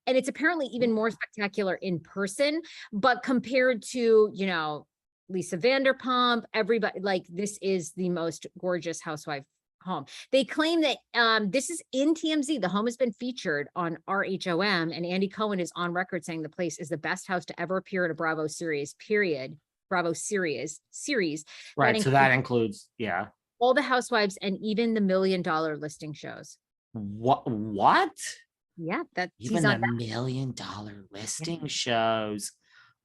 And it's apparently even more spectacular in person, but compared to, Lisa Vanderpump, everybody, like, this is the most gorgeous housewife home. They claim that this is in TMZ. The home has been featured on RHOM, and Andy Cohen is on record saying the place is the best house to ever appear in a Bravo series, period. Bravo series. Right. So that includes, yeah, all the housewives and even the $1 million listing shows. What? Yeah, that even the $1 million listing shows.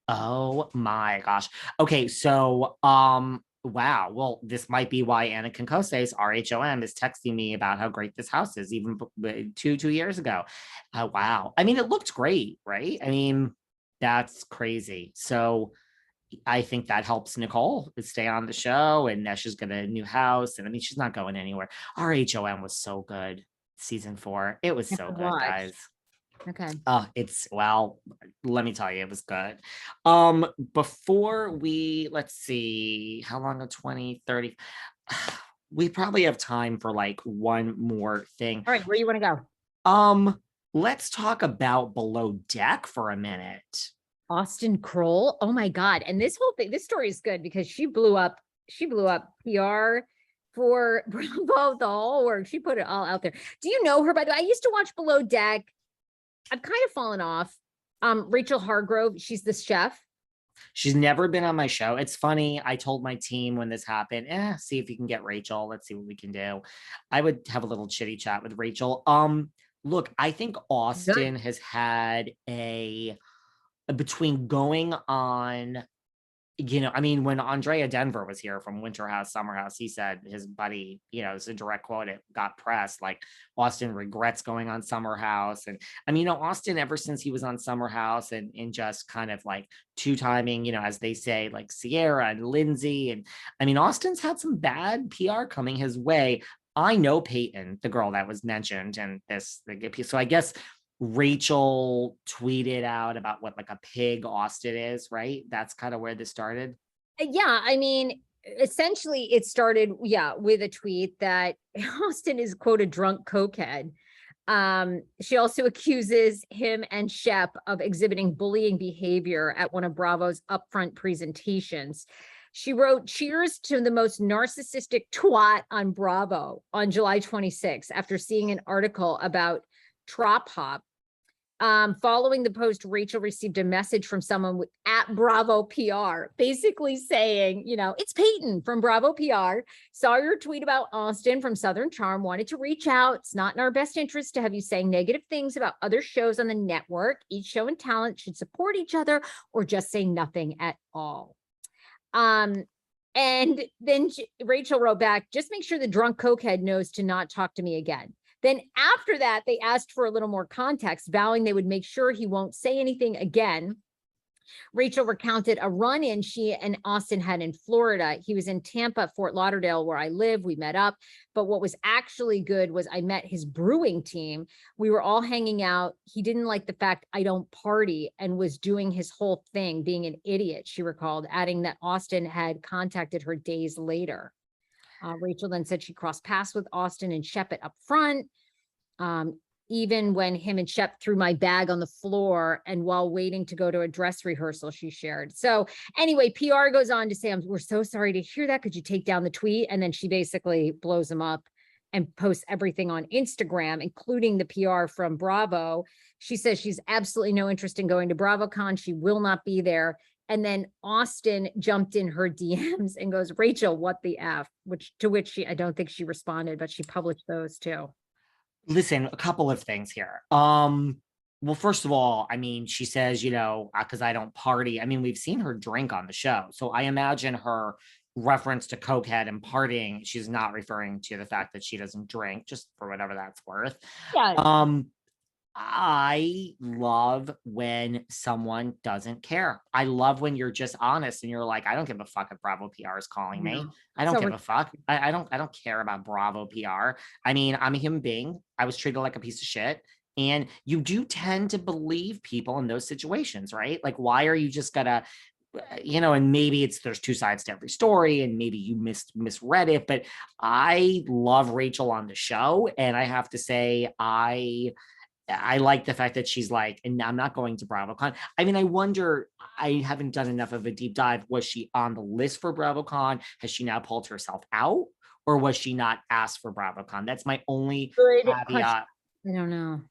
Oh my gosh. Okay, so wow. Well, this might be why Anna Concose's RHOM is texting me about how great this house is, even two years ago. Wow. I mean, it looked great, right? I mean, that's crazy. So I think that helps Nicole stay on the show, and now she's got a new house. And I mean, she's not going anywhere. RHOM was so good. Season 4. It was so good, guys. Okay. Well, let me tell you, it was good. Before we, let's see, how long, 20, 30, we probably have time for like one more thing. All right, where you want to go? Let's talk about Below Deck for a minute. Austen Kroll. Oh my God. And this whole thing, this story is good because she blew up PR for Bravo, the whole work. She put it all out there. Do you know her, by the way? I used to watch Below Deck. I've kind of fallen off. Rachel Hargrove, she's the chef. She's never been on my show. It's funny. I told my team when this happened, see if you can get Rachel. Let's see what we can do. I would have a little chitty chat with Rachel. Look, I think Austen has had between going on, I mean, when Andrea Denver was here from Winter House, Summer House, he said his buddy, it's a direct quote, it got pressed, like Austen regrets going on Summer House. And I mean, Austen, ever since he was on Summer House and just kind of like two-timing, as they say, like Sierra and Lindsay. And I mean, Austen's had some bad PR coming his way. I know Peyton, the girl that was mentioned in this, so I guess Rachel tweeted out about what like a pig Austen is, right? That's kind of where this started. Yeah, I mean, essentially it started, with a tweet that Austen is, quote, a drunk cokehead. She also accuses him and Shep of exhibiting bullying behavior at one of Bravo's upfront presentations. She wrote, "Cheers to the most narcissistic twat on Bravo" on July 26th after seeing an article about Trop Hop. Following the post, Rachel received a message from someone at Bravo PR, basically saying, it's Peyton from Bravo PR. Saw your tweet about Austen from Southern Charm. Wanted to reach out. It's not in our best interest to have you saying negative things about other shows on the network. Each show and talent should support each other or just say nothing at all. And then Rachel wrote back, "Just make sure the drunk cokehead knows to not talk to me again." Then after that, they asked for a little more context, vowing they would make sure he won't say anything again. Rachel recounted a run-in she and Austen had in Florida. He was in Tampa, Fort Lauderdale, where I live. We met up. But what was actually good was I met his brewing team. We were all hanging out. He didn't like the fact I don't party and was doing his whole thing, being an idiot, she recalled, adding that Austen had contacted her days later. Rachel then said she crossed paths with Austen and Shep up front. Even when him and Shep threw my bag on the floor and while waiting to go to a dress rehearsal, she shared. So anyway, PR goes on to say, "We're so sorry to hear that. Could you take down the tweet?" And then she basically blows him up and posts everything on Instagram, including the PR from Bravo. She says she's absolutely no interest in going to BravoCon. She will not be there. And then Austen jumped in her DMs and goes, "Rachel, what the F?" To which I don't think she responded, but she published those too. Listen, a couple of things here. Well, first of all, I mean, she says, because I don't party. I mean, we've seen her drink on the show. So I imagine her reference to cokehead and partying, she's not referring to the fact that she doesn't drink, just for whatever that's worth. Yeah. I love when someone doesn't care. I love when you're just honest and you're like, I don't give a fuck if Bravo PR is calling me. I don't give a fuck. I don't care about Bravo PR. I mean, I'm a human being. I was treated like a piece of shit. And you do tend to believe people in those situations, right? Like, why are you just gonna, and maybe there's two sides to every story and maybe you misread it, but I love Rachel on the show. And I have to say, I like the fact that she's like, and I'm not going to BravoCon. I mean, I wonder, I haven't done enough of a deep dive. Was she on the list for BravoCon? Has she now pulled herself out? Or was she not asked for BravoCon? That's my only Good question. caveat. I don't know.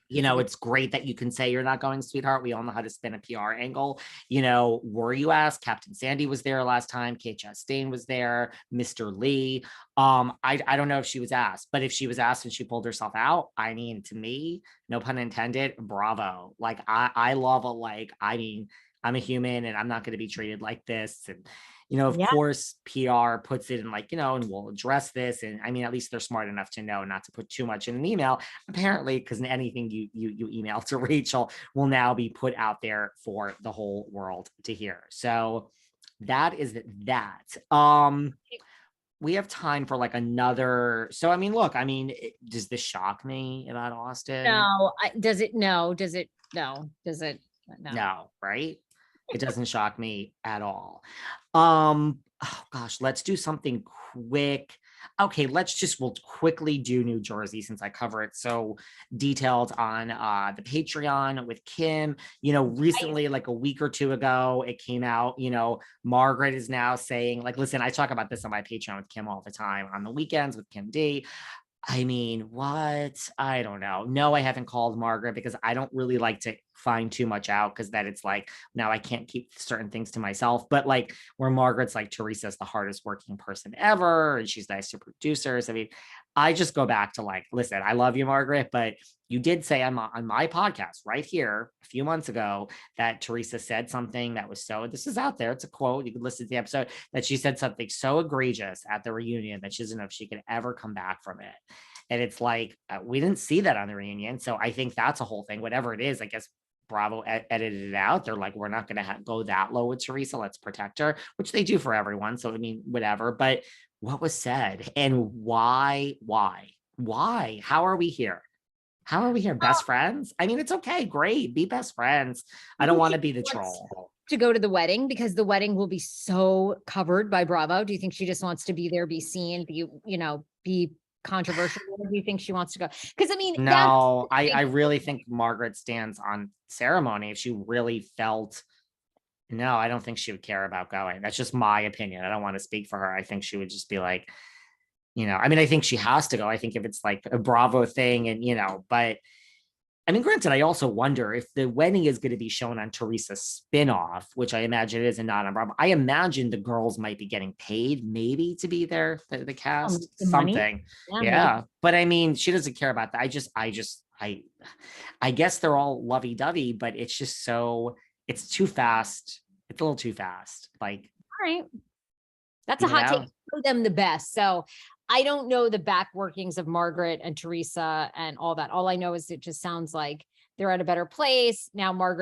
It's great that you can say you're not going, sweetheart. We all know how to spin a PR angle. Were you asked? Captain Sandy was there last time. Kate Chastain was there. Mr. Lee. I don't know if she was asked, but if she was asked and she pulled herself out, I mean, to me, no pun intended, bravo. Like I love I'm a human and I'm not going to be treated like this. And of course, PR puts it in like, and we'll address this. And I mean, at least they're smart enough to know not to put too much in an email, apparently, because anything you email to Rachel will now be put out there for the whole world to hear. So that is that. We have time for like another. So, I mean, look, does this shock me about Austen? No, does it? No, does it? No, does it? No, right? It doesn't shock me at all. Oh gosh, let's do something quick. Okay, we'll quickly do New Jersey since I cover it so detailed on the Patreon with Kim. Recently, like a week or two ago, it came out, Margaret is now saying, like, listen, I talk about this on my Patreon with Kim all the time on the weekends with Kim D. I mean, what? I don't know. No, I haven't called Margaret because I don't really like to find too much out because that it's like, now I can't keep certain things to myself. But like where Margaret's like, Teresa's the hardest working person ever and she's nice to producers. I mean, I just go back to like, listen, I love you, Margaret, but you did say on my podcast right here a few months ago that Teresa said something that was this is out there. It's a quote. You can listen to the episode that she said something so egregious at the reunion that she doesn't know if she could ever come back from it. And it's like, we didn't see that on the reunion. So I think that's a whole thing, whatever it is, I guess Bravo edited it out. They're like, we're not going to go that low with Teresa. Let's protect her, which they do for everyone. So, I mean, whatever, but what was said and why, how are we here? How are we here? Best friends? I mean, it's okay. Great. Be best friends. I don't want to be the troll. To go to the wedding because the wedding will be so covered by Bravo. Do you think she just wants to be there, be seen, be controversial? Or do you think she wants to go? Because I mean, no, I really think Margaret stands on ceremony. If she really felt, no, I don't think she would care about going. That's just my opinion. I don't want to speak for her. I think she would just be like, I mean, I think she has to go. I think if it's like a Bravo thing and, but I mean, granted, I also wonder if the wedding is going to be shown on Teresa's spinoff, which I imagine it is and not on Bravo. I imagine the girls might be getting paid maybe to be there, the cast, something. Yeah. But I mean, she doesn't care about that. I guess they're all lovey-dovey, but it's just it's too fast. It's a little too fast. Like, all right. That's a hot take. Know them the best. So I don't know the back workings of Margaret and Teresa and all that. All I know is it just sounds like they're at a better place. Now Margaret